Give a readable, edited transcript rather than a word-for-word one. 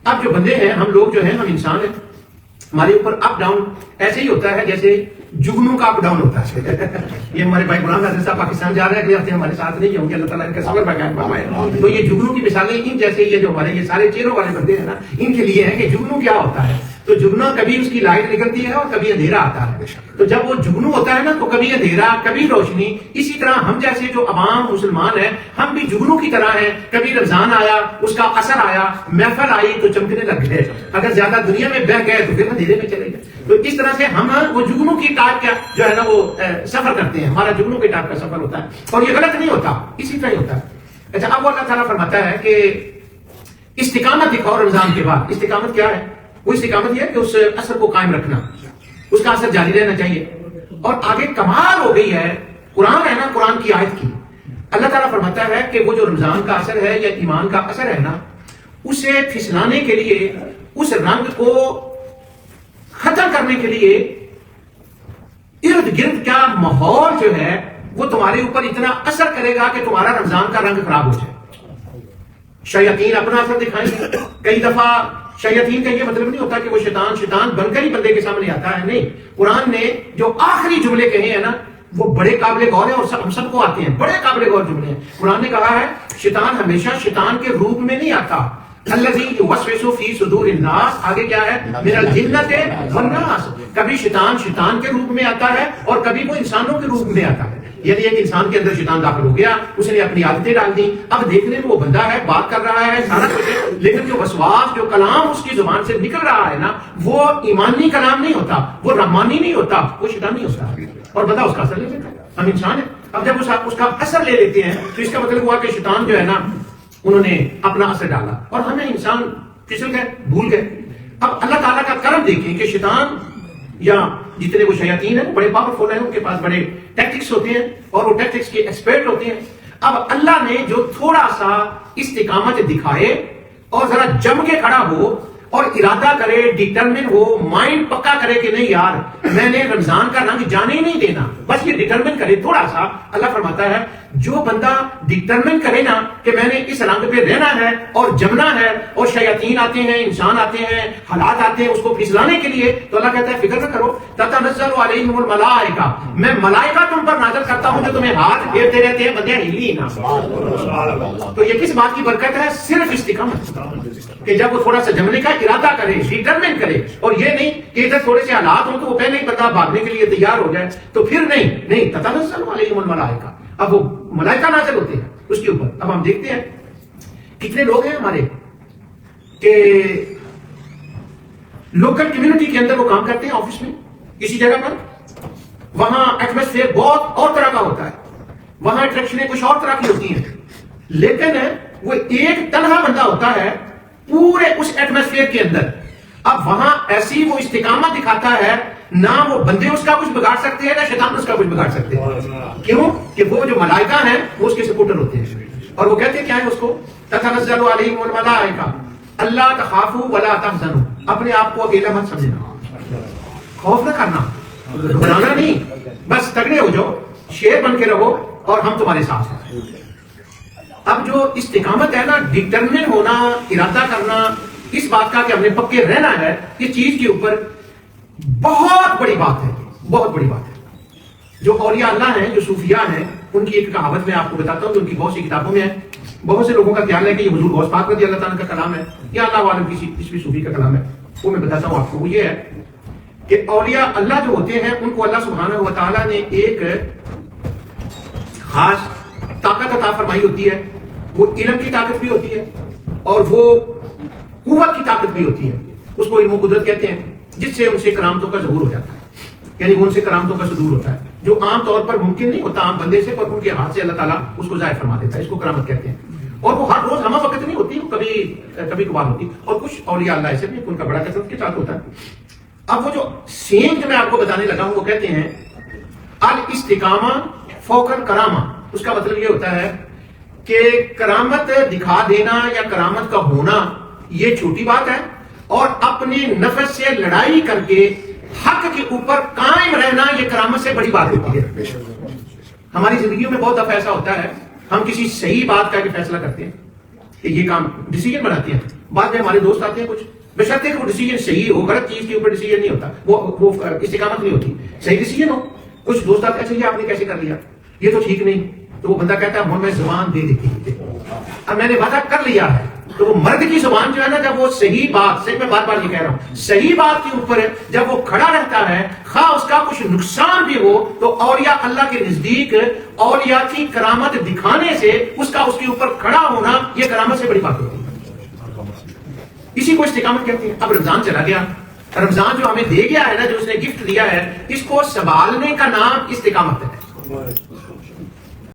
اب جو بندے ہیں، ہم لوگ جو ہیں، ہم انسان ہیں، ہمارے اوپر اپ ڈاؤن ایسے ہی ہوتا ہے جیسے جگنوں کا اپ ڈاؤن ہوتا ہے. یہ ہمارے بھائی غلام ناصر صاحب پاکستان جا رہے ہیں، اگلے ہفتے ہمارے ساتھ نہیں ہوں گے، اللہ تعالیٰ ان کا صبر بقائم فرمائے. تو یہ جگنوں کی مثالیں ان جیسے یہ جو ہمارے یہ سارے چہروں والے بندے ہیں نا، ان کے لیے ہے کہ جگنوں کیا ہوتا ہے. تو جگنا کبھی اس کی لائٹ نکلتی ہے اور کبھی اندھیرا آتا ہے. تو جب وہ جگنو ہوتا ہے نا تو کبھی اندھیرا کبھی روشنی. اسی طرح ہم جیسے جو عوام مسلمان ہیں، ہم بھی جگنو کی طرح ہیں. کبھی رمضان آیا، اس کا اثر آیا، محفل آئی تو چمکنے لگ گئے. اگر زیادہ دنیا میں بہ گئے تو پھر اندھیرے میں چلے گئے. تو اس طرح سے ہم وہ جگنو کی ٹائپ کا جو ہے نا وہ سفر کرتے ہیں. ہمارا جگنو کے ٹائپ کا سفر ہوتا ہے اور یہ غلط نہیں ہوتا، اسی طرح ہی ہوتا ہے. اچھا، اب اللہ تعالیٰ فرماتا ہے کہ استقامت دکھاؤ رمضان کے بعد. استقامت کیا ہے؟ وہ استقامت یہ ہے کہ اس اثر کو قائم رکھنا، اس کا اثر جاری رہنا چاہیے. اور آگے کمال ہو گئی ہے، قرآن ہے نا، قرآن کی آیت کی. اللہ تعالیٰ فرماتا ہے کہ وہ جو رمضان کا اثر ہے یا ایمان کا اثر ہے نا، اسے پھسلانے کے لیے، اس رنگ کو ختم کرنے کے لیے ارد گرد کا ماحول جو ہے وہ تمہارے اوپر اتنا اثر کرے گا کہ تمہارا رمضان کا رنگ خراب ہو جائے. شیاطین اپنا اثر دکھائیں گے. کئی دفعہ شیاطین کا یہ مطلب نہیں ہوتا کہ وہ شیطان بن کر ہی بندے کے سامنے آتا ہے. نہیں، قرآن نے جو آخری جملے کہے ہیں نا وہ بڑے قابل غور ہیں اور ہم سب کو آتے ہیں. بڑے قابل غور جملے ہیں. قرآن نے کہا ہے شیطان ہمیشہ شیطان کے روپ میں نہیں آتا. الذی یوسوس فی صدور الناس، آگے کیا ہے؟ من الجنۃ والناس. کبھی شیطان کے روپ میں آتا ہے اور کبھی وہ انسانوں کے روپ میں آتا ہے. یعنی ایک انسان کے اندر شیطان داخل ہو گیا، اس نے اپنی عادتیں ڈال دی. اب دیکھنے میں وہ بندہ ہے، بات کر رہا ہے، سارا کچھ ہے، لیکن جو وسواس، جو کلام اس کی زبان سے نکل رہا ہے نا، وہ ایمانی کلام نہیں ہوتا، وہ رحمانی نہیں ہوتا، وہ شیطانی ہوتا ہے. اور بندہ اس کا اثر لے لیتا ہے. ہم انسان ہیں. اب جب اس کا اثر لے لیتے ہیں تو اس کا مطلب ہوا کہ شیطان جو ہے نا انہوں نے اپنا اثر ڈالا اور ہمیں انسان پھسل گئے، بھول گئے. اب اللہ تعالیٰ کا کرم دیکھیں کہ شیطان یا جتنے وہ شیاطین ہیں بڑے پاورفل ہیں، ان کے پاس بڑے ٹیکٹکس ہوتے ہیں اور وہ ٹیکٹکس کے ایکسپرٹ ہوتے ہیں. اب اللہ نے جو تھوڑا سا استقامت دکھائے اور ذرا جم کے کھڑا ہو اور ارادہ کرے، ڈیٹرمن ہو، مائنڈ پکا کرے کہ نہیں یار میں نے رمضان کا رنگ جانے ہی نہیں دینا، بس یہ ڈیٹرمن کرے تھوڑا سا. اللہ فرماتا ہے جو بندہ ڈیٹرمن کرے نا کہ میں نے اس رنگ پہ رہنا ہے اور جمنا ہے، اور شیاطین آتے ہیں، انسان آتے ہیں، حالات آتے ہیں اس کو پھسلانے کے لیے، تو اللہ کہتا ہے فکر نہ کرو، تتنزل علیہم الملائکہ، میں ملائکہ تم پر نازل کرتا ہوں جو تمہیں ہاتھ پھیرتے رہتے ہیں، بندے ہلی نہ. تو یہ کس بات کی برکت ہے؟ صرف استقامت، کہ جب وہ تھوڑا سا جمنے کا ارادہ کرے، ڈیٹرمن کرے، اور یہ نہیں کہ ادھر تھوڑے سے حالات ہوں تو وہ پہلے ہی بندہ بھاگنے کے لیے تیار ہو جائے تو پھر نہیں. تتنزل علیہم الملائکہ، اب وہ ملائکہ نازل ہوتے ہیں اس کے اوپر. اب ہم دیکھتے ہیں کتنے لوگ ہیں ہمارے کہ لوکل کمیونٹی کے اندر وہ کام کرتے ہیں، آفس میں کسی جگہ پر، وہاں ایٹماسفیئر بہت اور طرح کا ہوتا ہے، وہاں اٹریکشنیں کچھ اور طرح کی ہوتی ہیں، لیکن وہ ایک تنہا بندہ ہوتا ہے پورے اس ایٹماسفیئر کے اندر. اب وہاں ایسی وہ استقامت دکھاتا ہے، نہ وہ بندے اس کا کچھ بگاڑ سکتے ہیں، نہ شیطان اس کا کچھ بگاڑ سکتے ہیں. کیوں؟ کہ وہ جو ملائکہ ہیں وہ اس کے سپورٹر ہوتے ہیں اور وہ کہتے ہیں کیا ہے اس کو؟ تتنزل علیہم الملائکہ اللہ تخافوا ولا تحزنوا، اپنے آپ کو اکیلا مت سمجھنا، خوف نہ کرنا، گھبرانا نہیں، بس تگڑے ہو جاؤ، شیر بن کے رہو اور ہم تمہارے ساتھ ہیں. اب جو استقامت ہے نا، ڈٹرمن ہونا، ارادہ کرنا اس بات کا کہ ہم نے پکے رہنا ہے، اس چیز کے اوپر بہت بڑی بات ہے، بہت بڑی بات ہے. جو اولیاء اللہ ہیں، جو صوفیاء ہیں، ان کی ایک کہاوت میں آپ کو بتاتا ہوں جو ان کی بہت سی کتابوں میں ہے. بہت سے لوگوں کا خیال ہے کہ یہ حضور غوث پاک رضی اللہ تعالیٰ کا کلام ہے یا اللہ عالم کسی صوفی کا کلام ہے. وہ میں بتاتا ہوں آپ کو. وہ یہ ہے کہ اولیاء اللہ جو ہوتے ہیں ان کو اللہ سبحانہ و تعالیٰ نے ایک خاص طاقت عطا فرمائی ہوتی ہے. وہ علم کی طاقت بھی ہوتی ہے اور وہ قوت کی طاقت بھی ہوتی ہے. اس کو علم و قدرت کہتے ہیں، جس سے ان سے کرامتوں کا ظہور ہو جاتا ہے، یعنی ان سے کرامتوں کا صدور ہوتا ہے جو عام طور پر ممکن نہیں ہوتا عام بندے سے، پر ان کے ہاتھ سے اللہ تعالیٰ اس کو ظاہر فرما دیتا ہے. اس کو کرامت کہتے ہیں. اور وہ ہر روز ہمہ وقت نہیں ہوتی، وہ کبھی کبھار ہوتی. اور کچھ اولیاء اللہ ایسے بھی ان کا بڑا کثرت کے ساتھ ہوتا ہے. اب وہ جو سین جو میں آپ کو بتانے لگا ہوں وہ کہتے ہیں الاستقامہ فوق الکرامہ. اس کا مطلب یہ ہوتا ہے کہ کرامت دکھا دینا یا کرامت کا ہونا یہ چھوٹی بات ہے، اور اپنے نفس سے لڑائی کر کے حق کے اوپر قائم رہنا یہ کرامت سے بڑی بات ہوتی ہے. ہماری زندگیوں میں بہت دفعہ ایسا ہوتا ہے، ہم کسی صحیح بات کا فیصلہ کرتے ہیں کہ یہ کام ڈیسیجن بناتے ہیں بعد میں ہمارے دوست آتے ہیں کچھ، بشرطے کہ وہ ڈیسیجن صحیح ہو، غلط چیز کے اوپر ڈیسیجن نہیں ہوتا، وہ استقامت نہیں ہوتی، صحیح ڈیسیجن ہو. کچھ دوست آتے ہیں اچھا یہ آپ نے کیسے کر لیا، یہ تو ٹھیک نہیں. تو وہ بندہ کہتا ہے میں زبان دے دیتی ہوں، اب میں نے وعدہ کر لیا ہے. تو وہ مرد کی زبان جو ہے نا، جب وہ صحیح بات، صحیح میں بار بار یہ کہہ رہا ہوں، صحیح بات کے اوپر جب وہ کھڑا رہتا ہے، خواہ اس کا کچھ نقصان بھی ہو، تو اولیاء اللہ کے نزدیک اولیاء کی کرامت دکھانے سے اس کے اوپر کھڑا ہونا یہ کرامت سے بڑی بات ہوتی ہے. اسی کو استقامت کہتے ہیں. اب رمضان چلا گیا، رمضان جو ہمیں دے گیا ہے نا، جو اس نے گفٹ دیا ہے، اس کو سنبھالنے کا نام استقامت ہے.